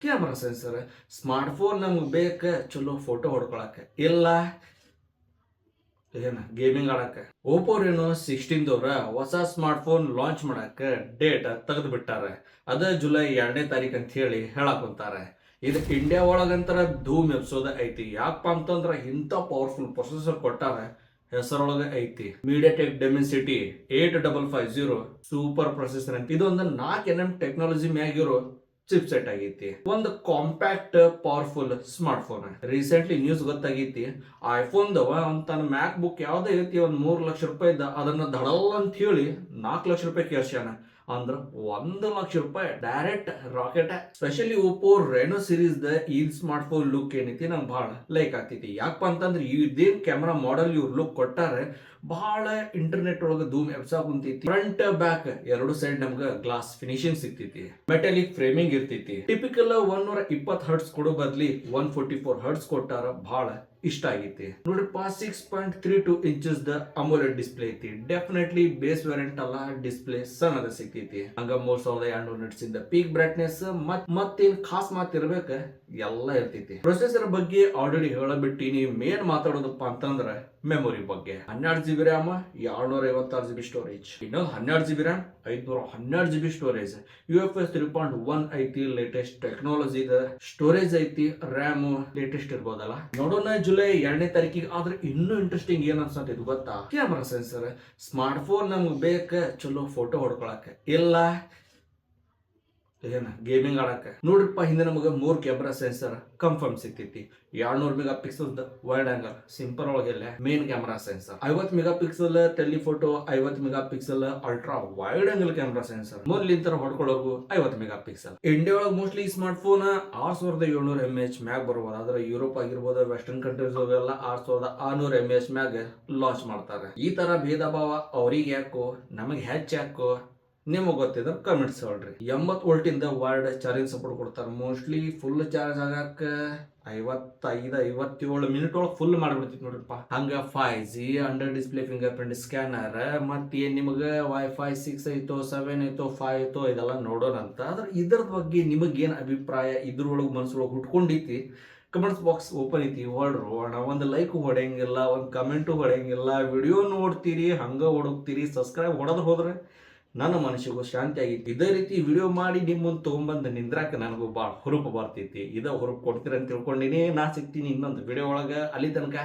Camera sensor smartphone ನಮ್ಗೆ ಬೇಕು ಚಲೋ ಫೋಟೋ ಹೊಡ್ಕೊಳಕ್ಕೆ ಇಲ್ಲ ಏನ ಗೇಮಿಂಗ್ ಆಡಕ್ಕೆ. ಓಪೋ ರೆನೋ 16 ದವ್ರ ಹೊಸ ಸ್ಮಾರ್ಟ್ಫೋನ್ ಲಾಂಚ್ ಮಾಡಕ್ಕೆ ಡೇಟ್ ತೆಗೆದು ಬಿಟ್ಟಾರೆ. ಅದ ಜುಲೈ 2ನೇ ತಾರೀಕು ಅಂತ ಹೇಳಿ ಹೇಳಾಕೊಂತಾರೆ. ಇದು ಇಂಡಿಯಾ ಒಳಗಂತರ ಧೂಮ್ ಎಬ್ಸೋದ ಐತಿ. ಯಾಕಪ್ಪ ಅಂತಂದ್ರ ಇಂಥ ಪವರ್ಫುಲ್ ಪ್ರೊಸೆಸರ್ ಕೊಟ್ಟಾರೆ. ಹೆಸರೊಳಗೆ ಐತಿ ಮೀಡಿಯಾಟೆಕ್ ಡೆಮೆನ್ಸಿಟಿ 8550 ಸೂಪರ್ ಪ್ರೊಸೆಸರ್ ಅಂತ. ಇದೊಂದು 4nm ಟೆಕ್ನಾಲಜಿ ಮ್ಯಾಗಿರೋ ಚಿಪ್ ಸೆಟ್ ಆಗೈತಿ. ಒಂದು compact powerful smartphone. Recently news ಗೊತ್ತಾಗೈತಿ, ಐಫೋನ್ ದವ ತನ್ನ ಮ್ಯಾಕ್ ಬುಕ್ ಯಾವ್ದೇ ಐತಿ ಒಂದ್ 3 ಲಕ್ಷ ರೂಪಾಯಿ ಅದನ್ನ ದಡಲ್ ಅಂತ ಹೇಳಿ 4 ಲಕ್ಷ ರೂಪಾಯಿ ಕೇರ್ಸ್ಯಾನ. ಅಂದ್ರ 1 ಲಕ್ಷ ರೂಪಾಯಿ direct rocket. Specially Oppo Reno series the ಈ ಸ್ಮಾರ್ಟ್ ಫೋನ್ ಲುಕ್ ಏನೈತಿ ನಂಗೆ ಬಹಳ ಲೈಕ್ ಆಗ್ತೈತಿ. ಯಾಕಪ್ಪ ಅಂತಂದ್ರೆ ಇದೇನ್ ಕ್ಯಾಮ್ರಾ ಮಾಡೆಲ್ ಇವ್ರು ಲುಕ್ ಕೊಟ್ಟಾರೆ ಬಹಳ ಇಂಟರ್ನೆಟ್ ಒಳಗೆ ಧೂಮ್ ಎಬ್ಸಾ ಕುಂತೈತಿ. ಫ್ರಂಟ್ ಬ್ಯಾಕ್ ಎರಡು ಸೈಡ್ ನಮ್ಗೆ ಗ್ಲಾಸ್ ಫಿನಿಶಿಂಗ್ ಸಿಗ್ತೈತಿ. ಮೆಟಾಲಿಕ್ ಫ್ರೇಮಿಂಗ್ ಇರ್ತೈತಿ. ಟಿಪಿಕಲ್ 120 ಹರ್ಟ್ಸ್ ಕೊಡೋ ಬದ್ಲಿ 144 ಹರ್ಟ್ಸ್ ಕೊಟ್ಟಾರ. ಬಹಳ ಇಷ್ಟ ಆಗೈತಿ ನೋಡ್ರಿಪ್ಪ. 6.32 ಇಂಚಸ್ ದ ಅಮೋಲೆಡ್ ಡಿಸ್ಪ್ಲೇ ಐತಿ. ಡೆಫಿನೆಟ್ಲಿ ಬೇಸ್ ವೇರಿಯಂಟ್ ಅಲ್ಲ, ಡಿಸ್ಪ್ಲೇ ಸಣ್ಣದ ಸಿಗ್ತೈತಿ. ಹಂಗ 3200 ನಿಟ್ಸ್ ಇಂದ ಪೀಕ್ ಬ್ರೈಟ್ನೆಸ್ ಮತ್ತೇನ್ ಖಾಸ್ ಮಾತ್ ಇರ್ಬೇಕ ಎಲ್ಲ ಇರ್ತೈತಿ. ಪ್ರೊಸೆಸರ್ ಬಗ್ಗೆ ಆಲ್ರೆಡಿ ಹೇಳಬಿಟ್ಟಿನಿ. ಮೇನ್ ಮಾತಾಡೋದಪ್ಪ ಅಂತಂದ್ರ ಮೆಮೊರಿ ಬಗ್ಗೆ. 12 GB ರ್ಯಾಮ್ 256 GB ಸ್ಟೋರೇಜ್. ಇನ್ನು 12 GB RAM 512 GB storage. UFS 3.1 ಐತಿ. ಲೇಟೆಸ್ಟ್ ಟೆಕ್ನಾಲಜಿ ಸ್ಟೋರೇಜ್ ಐತಿ. ರ್ಯಾಮ್ ಲೇಟೆಸ್ಟ್ ಇರ್ಬೋದಲ್ಲ. ನೋಡೋಣ ಜುಲೈ 2ನೇ ತಾರೀಕಿಗೆ. ಆದ್ರೆ ಇನ್ನೂ ಇಂಟ್ರೆಸ್ಟಿಂಗ್ ಏನ್ ಅನ್ಸತ್ತೆ ಇದು ಗೊತ್ತಾ? ಕ್ಯಾಮ್ರಾ ಸೆನ್ಸರ್ ಸ್ಮಾರ್ಟ್ ಫೋನ್ ನಮ್ಗೆ ಬೇಕು ಚಲೋ ಫೋಟೋ ಹೊಡ್ಕೊಳಕ್ಕೆ ಇಲ್ಲ ಏನ ಗೇಮಿಂಗ್ ಆಡಕ್ಕೆ. ನೋಡ್ರಿಪ್ಪ, ಹಿಂದೆ ನಮಗೆ 3 ಕ್ಯಾಮ್ರಾ ಸೆನ್ಸರ್ ಕನ್ಫರ್ಮ್ ಸಿಗ್ತೈತಿ. 200 megapixel wide angle simple ಒಳಗೆಲ್ಲ main camera sensor. 50 megapixel telephoto, 50 megapixel ultra wide angle camera sensor. ಮೊದ್ಲಿಂತರ ಹೊಡ್ಕೊಳ್ಳೋರು 50 ಮೆಗಾ ಪಿಕ್ಸಲ್. ಇಂಡಿಯಾ ಒಳಗೆ ಮೋಸ್ಟ್ಲಿ ಈ ಸ್ಮಾರ್ಟ್ ಫೋನ್ 6700 mAh ಮ್ಯಾಗ್ ಬರ್ಬೋದು. ಆದ್ರೆ ಯುರೋಪ್ ಆಗಿರ್ಬೋದು, ವೆಸ್ಟರ್ನ್ ಕಂಟ್ರೀಸ್ ಎಲ್ಲ 6600 mAh ಮ್ಯಾಗ ಲಾಂಚ್ ಮಾಡ್ತಾರೆ. ಈ ತರ ಭೇದ ಭಾವ ಅವ್ರಿಗೆ ಯಾಕೋ ನಮಗೆ ಹೆಚ್ಚು ಯಾಕೋ ನಿಮಗೆ ಗೊತ್ತಿದ್ರೆ ಕಮೆಂಟ್ಸ್ ಹೇಳ್ರಿ. 80 ವೋಲ್ಟಿಂದ ವೈರ್ಡ್ ಚಾರ್ಜಿಂಗ್ ಸಪೋರ್ಟ್ ಕೊಡ್ತಾರೆ. ಮೋಸ್ಟ್ಲಿ ಫುಲ್ ಚಾರ್ಜ್ ಆಗಕ್ಕೆ 57 ಮಿನಿಟ್ ಒಳಗೆ ಫುಲ್ ಮಾಡಿಬಿಡ್ತೈತಿ ನೋಡ್ರಿಪ್ಪ. ಹಂಗ 5G under display finger print scanner. ಮತ್ತೇನ್ ನಿಮಗೆ ವೈಫೈ 6 ಐತೋ 7 ಐತೋ 5 ಐತೋ ಇದೆಲ್ಲ ನೋಡೋಣ ಅಂತ. ಆದ್ರೆ ಇದ್ರ ಬಗ್ಗೆ ನಿಮಗೇನು ಅಭಿಪ್ರಾಯ ಇದ್ರೊಳಗೆ ಮನಸ್ಸೊಳಗೆ ಹುಟ್ಕೊಂಡೈತಿ? ಕಮೆಂಟ್ಸ್ ಬಾಕ್ಸ್ ಓಪನ್ ಐತಿ, ಹೊಡ್ರೋಣ. ಒಂದು ಲೈಕ್ ಹೊಡೆಯಂಗಿಲ್ಲ, ಒಂದು ಕಮೆಂಟು ಹೊಡೆಯಂಗಿಲ್ಲ. ವಿಡಿಯೋ ನೋಡ್ತೀರಿ ಹಂಗ ಹೊಡೋಗ್ತೀರಿ. ಸಬ್ಸ್ಕ್ರೈಬ್ ಹೊಡೆದು ಹೋದ್ರೆ ನನ್ನ ಮನಸ್ಸಿಗೂ ಶಾಂತಿ ಆಗೈತಿ. ಇದೇ ರೀತಿ ವಿಡಿಯೋ ಮಾಡಿ ನಿಮ್ಮ ಮುಂದೆ ತೊಗೊಂಬಂದು ನಿಂದ್ರಾಕ ನನಗೂ ಭಾಳ ಹುರುಪು ಬರ್ತೈತಿ. ಇದ ಹುರುಪು ಕೊಡ್ತೀರ ಅಂತ ತಿಳ್ಕೊಂಡಿನಿ. ನಾ ಸಿಗ್ತೀನಿ ಇನ್ನೊಂದು ವಿಡಿಯೋ ಒಳಗೆ. ಅಲ್ಲಿ ತನಕ